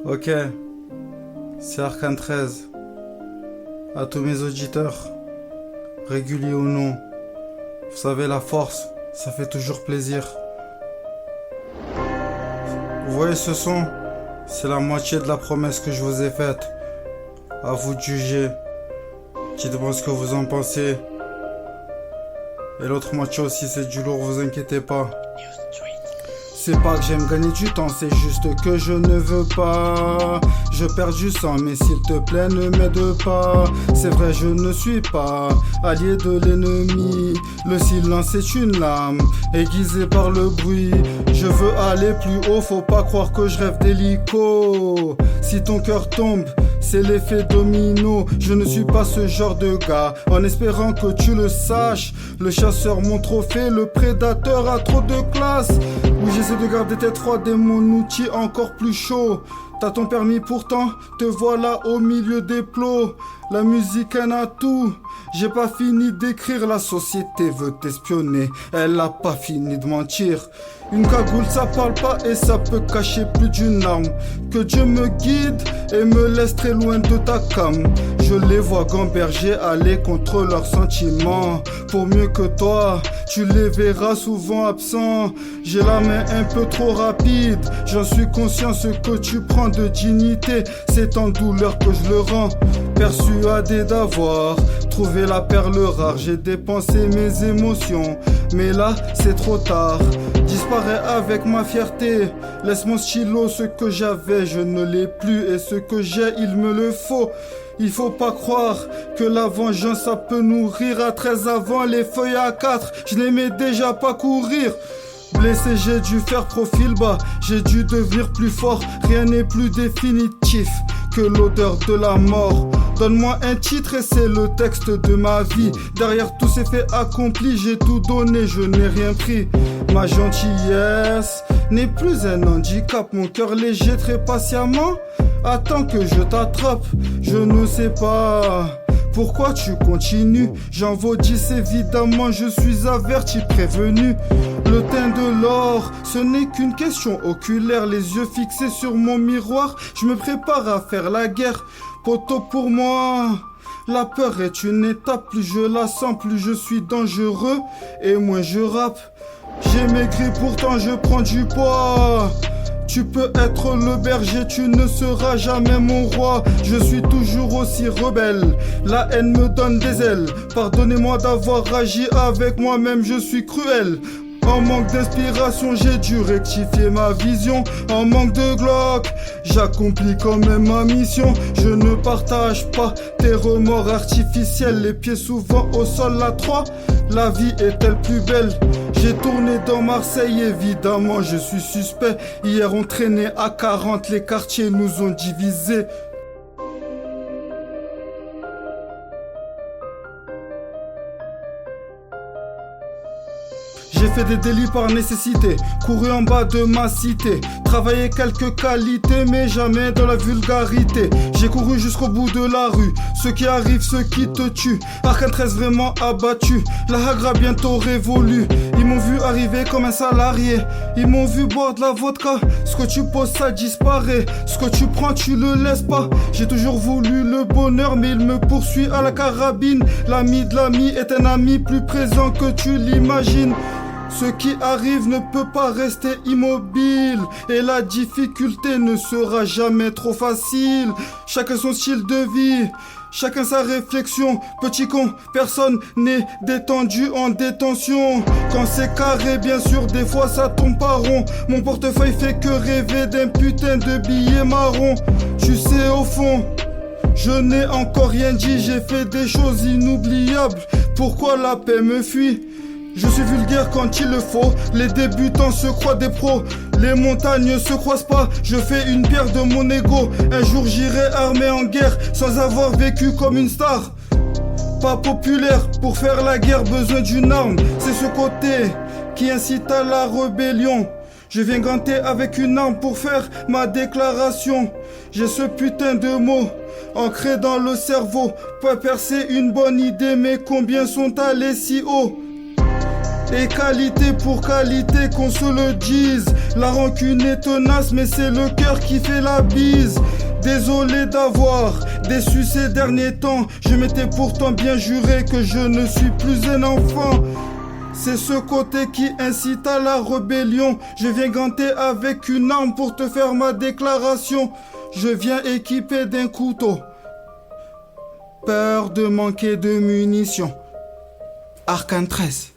Ok, c'est Arcane 13. À tous mes auditeurs, réguliers ou non, vous savez, la force, ça fait toujours plaisir. Vous voyez ce son? C'est la moitié de la promesse que je vous ai faite. À vous de juger. Dites-moi ce que vous en pensez. Et l'autre moitié aussi, c'est du lourd, vous inquiétez pas. C'est pas que j'aime gagner du temps, c'est juste que je ne veux pas. Je perds du sang, mais s'il te plaît, ne m'aide pas. C'est vrai, je ne suis pas allié de l'ennemi. Le silence est une lame, aiguisée par le bruit. Je veux aller plus haut, faut pas croire que je rêve d'hélico. Si ton cœur tombe, c'est l'effet domino. Je ne suis pas ce genre de gars, en espérant que tu le saches. Le chasseur, mon trophée, le prédateur a trop de classe. Oui, j'essaie de garder tête froide et mon outil encore plus chaud. T'as ton permis pourtant, te voilà au milieu des plots. La musique en a tout. J'ai pas fini d'écrire, la société veut t'espionner. Elle a pas fini de mentir. Une cagoule ça parle pas et ça peut cacher plus d'une arme. Que Dieu me guide et me laisse très loin de ta cam. Je les vois gamberger aller contre leurs sentiments. Pour mieux que toi, tu les verras souvent absents. J'ai la main un peu trop rapide. J'en suis conscient, ce que tu prends de dignité, c'est en douleur que je le rends. Persuadé d'avoir trouvé la perle rare, j'ai dépensé mes émotions, mais là c'est trop tard. Disparaît avec ma fierté. Laisse mon stylo, ce que j'avais je ne l'ai plus, et ce que j'ai il me le faut. Il faut pas croire que la vengeance ça peut nourrir. À 13 avant les feuilles à 4, je n'aimais déjà pas courir. Blessé, j'ai dû faire profil bas, j'ai dû devenir plus fort. Rien n'est plus définitif que l'odeur de la mort. Donne-moi un titre et c'est le texte de ma vie. Derrière tous ces faits accomplis, j'ai tout donné, je n'ai rien pris. Ma gentillesse n'est plus un handicap. Mon cœur léger très patiemment attends que je t'attrape. Je ne sais pas pourquoi tu continues. J'en vaux 10 évidemment, je suis averti, prévenu. Le teint de l'or, ce n'est qu'une question oculaire. Les yeux fixés sur mon miroir, je me prépare à faire la guerre. Poteau, pour moi, la peur est une étape. Plus je la sens, plus je suis dangereux et moins je rappe. J'ai maigri, pourtant je prends du poids. Tu peux être le berger, tu ne seras jamais mon roi. Je suis toujours aussi rebelle, la haine me donne des ailes. Pardonnez-moi d'avoir agi avec moi-même, je suis cruel. En manque d'inspiration, j'ai dû rectifier ma vision. En manque de Glock, j'accomplis quand même ma mission. Je ne partage pas tes remords artificiels. Les pieds souvent au sol, la 3. La vie est-elle plus belle? J'ai tourné dans Marseille, évidemment je suis suspect. Hier on traînait à 40, les quartiers nous ont divisés. J'ai fait des délits par nécessité, couru en bas de ma cité, travaillé quelques qualités mais jamais dans la vulgarité. J'ai couru jusqu'au bout de la rue, ce qui arrive, ce qui te tue. Arcane 13 vraiment abattu, la Hagra bientôt révolue. Ils m'ont vu arriver comme un salarié, ils m'ont vu boire de la vodka. Ce que tu poses ça disparaît, ce que tu prends tu le laisses pas. J'ai toujours voulu le bonheur mais il me poursuit à la carabine. L'ami de l'ami est un ami plus présent que tu l'imagines. Ce qui arrive ne peut pas rester immobile, et la difficulté ne sera jamais trop facile. Chacun son style de vie, chacun sa réflexion. Petit con, personne n'est détendu en détention. Quand c'est carré, bien sûr, des fois ça tombe pas rond. Mon portefeuille fait que rêver d'un putain de billet marron. Tu sais au fond, je n'ai encore rien dit, j'ai fait des choses inoubliables. Pourquoi la paix me fuit? Je suis vulgaire quand il le faut, les débutants se croient des pros. Les montagnes se croisent pas, je fais une pierre de mon ego. Un jour j'irai armé en guerre, sans avoir vécu comme une star. Pas populaire, pour faire la guerre besoin d'une arme. C'est ce côté qui incite à la rébellion. Je viens ganter avec une arme pour faire ma déclaration. J'ai ce putain de mot ancré dans le cerveau. Pas percer une bonne idée, mais combien sont allés si haut? Et qualité pour qualité, qu'on se le dise. La rancune est tenace, mais c'est le cœur qui fait la bise. Désolé d'avoir déçu ces derniers temps. Je m'étais pourtant bien juré que je ne suis plus un enfant. C'est ce côté qui incite à la rébellion. Je viens ganter avec une arme pour te faire ma déclaration. Je viens équipé d'un couteau. Peur de manquer de munitions. Arcane 13.